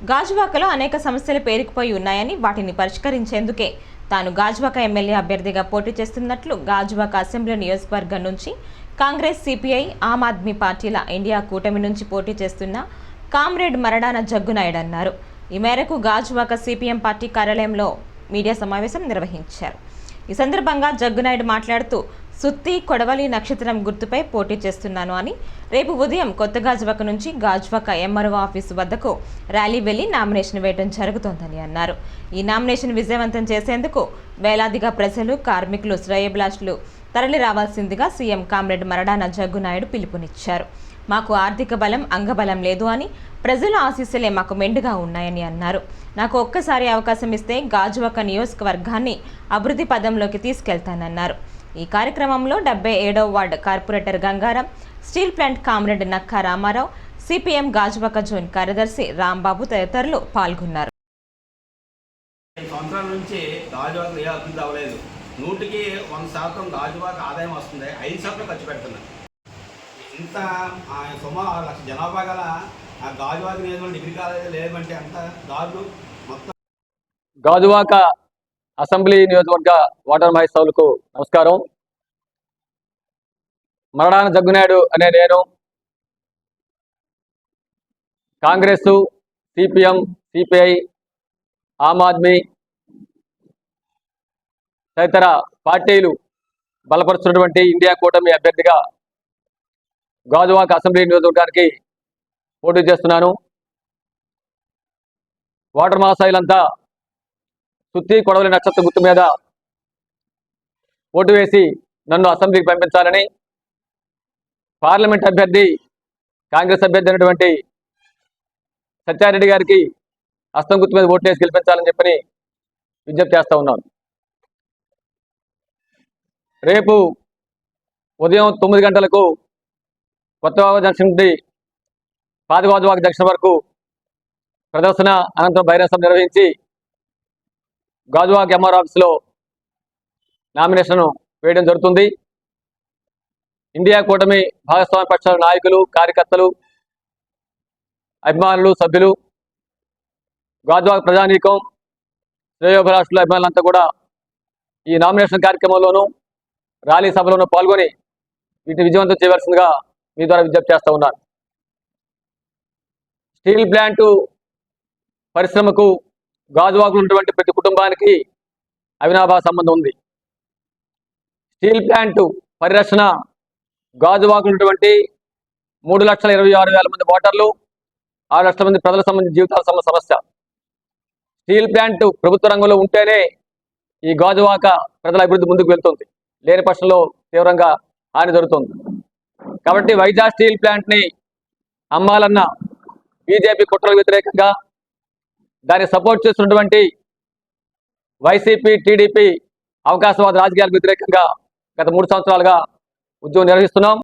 గాజువాకలో అనేక సమస్యలు పేరుకుపోయి ఉన్నాయని వాటిని పరిష్కరించేందుకే తాను గాజువాక ఎమ్మెల్యే అభ్యర్థిగా పోటీ చేస్తున్నట్లు గాజువాక అసెంబ్లీ నియోజకవర్గం నుంచి కాంగ్రెస్, సిపిఐ, ఆమ్ ఆద్మీ పార్టీల ఇండియా కూటమి నుంచి పోటీ చేస్తున్న కామ్రేడ్ మరడాన జగ్గునాయుడు అన్నారు. ఈ మేరకు గాజువాక సిపిఎం పార్టీ కార్యాలయంలో మీడియా సమావేశం నిర్వహించారు. ఈ సందర్భంగా జగ్గునాయుడు మాట్లాడుతూ సుత్తి కొడవలి నక్షత్రం గుర్తుపై పోటీ చేస్తున్నాను అని, రేపు ఉదయం కొత్త గాజువాక నుంచి గాజువాక ఎంఆర్ఓ ఆఫీసు వద్దకు ర్యాలీ వెళ్లి నామినేషన్ వేయడం జరుగుతోందని అన్నారు. ఈ నామినేషన్ విజయవంతం చేసేందుకు వేలాదిగా ప్రజలు, కార్మికులు, శ్రేయోభిలాషులు తరలి రావాల్సిందిగా సీఎం కామ్రేడ్ మరడాన జగ్గునాయుడు పిలుపునిచ్చారు. మాకు ఆర్థిక బలం, అంగబలం లేదు అని, ప్రజల ఆశీస్సులే మాకు మెండుగా ఉన్నాయని అన్నారు. నాకు ఒక్కసారి అవకాశం ఇస్తే గాజువాక నియోజకవర్గాన్ని అభివృద్ధి పదంలోకి తీసుకెళ్తానన్నారు. ఈ కార్యక్రమంలో 77వ ward corporator Gangaram, steel plant comrade Nakka Ramarao, CPM Gajuwaka zone కార్యదర్శి రాంబాబు తదితరులు పాల్గొన్నారు. సంవత్సరాల నుంచి గాజువాక ఏ అభివృద్ధి అవ్వలేదు. 100కి 100% గాజువాక ఆదాయం వస్తుంది, 5% ఖర్చు పెడుతున్నారు. ఇంత సుమారు 6 లక్షల జనాభా గల ఆ గాజువాక నియోజకవర్గం డిగ్రీ కాలేజీ లేదంటే అంత దారులు. మొత్తం గాజువాక అసెంబ్లీ నియోజకవర్గ వాటర్ మహేశ్వరులకు నమస్కారం. మరడాన జగ్గునాయుడు అనే నేను కాంగ్రెస్, సిపిఎం, సిపిఐ, ఆమ్ ఆద్మీ తదితర పార్టీలు బలపరుస్తున్నటువంటి ఇండియా కూటమి అభ్యర్థిగా గాజువాక అసెంబ్లీ నియోజకవర్గానికి పోటీ చేస్తున్నాను. వాటర్ మహాశైలంతా సుత్తి కొడవలి నక్షత్ర గుర్తు మీద ఓటు వేసి నన్ను అసెంబ్లీకి పంపించాలని, పార్లమెంట్ అభ్యర్థి కాంగ్రెస్ అభ్యర్థి అయినటువంటి సత్యారెడ్డి గారికి హస్తం గుర్తు మీద ఓటు వేసి గెలిపించాలని చెప్పని విజ్ఞప్తి చేస్తా ఉన్నాను. రేపు ఉదయం 9 గంటలకు కొత్త జంక్షన్ నుండి పాతగాజువాక జంక్షన్ వరకు ప్రదర్శన, అనంతరం బహిరంగ సభ నిర్వహించి గాజువాక ఎంఆర్ ఆఫీసులో నామినేషన్ వేయడం జరుగుతుంది. ఇండియా కూటమి భాగస్వామ్య పక్షాల నాయకులు, కార్యకర్తలు, అభిమానులు, సభ్యులు, గాజువాక ప్రజానీకం, శ్రేయోభిలాషుల అభిమానులంతా కూడా ఈ నామినేషన్ కార్యక్రమంలోనూ ర్యాలీ సభలోనూ పాల్గొని వీటిని విజయవంతం చేయవలసిందిగా మీ ద్వారా విజ్ఞప్తి చేస్తూ ఉన్నాను. స్టీల్ ప్లాంటు పరిశ్రమకు గాజువాకలో ఉన్నటువంటి ప్రతి కుటుంబానికి అవినాభావ సంబంధం ఉంది. స్టీల్ ప్లాంటు పరిరక్షణ గాజువాకలో ఉన్నటువంటి 3,26,000 మంది ఓటర్లు, 6 లక్షల మంది ప్రజలకు సంబంధించిన జీవితాల సమస్య. స్టీల్ ప్లాంటు ప్రభుత్వ రంగంలో ఉంటేనే ఈ గాజువాక ప్రజల అభివృద్ధి ముందుకు వెళ్తుంది, లేని పక్షంలో తీవ్రంగా హాని జరుగుతుంది. కాబట్టి వైజాగ్ స్టీల్ ప్లాంట్ని అమ్మాలన్న బీజేపీ కుట్రలకు వ్యతిరేకంగా, దాన్ని సపోర్ట్ చేస్తున్నటువంటి వైసీపీ, టీడీపీ అవకాశవాద రాజకీయాలకు వ్యతిరేకంగా గత 3 సంవత్సరాలుగా ఉద్యమం నిర్వహిస్తున్నాం.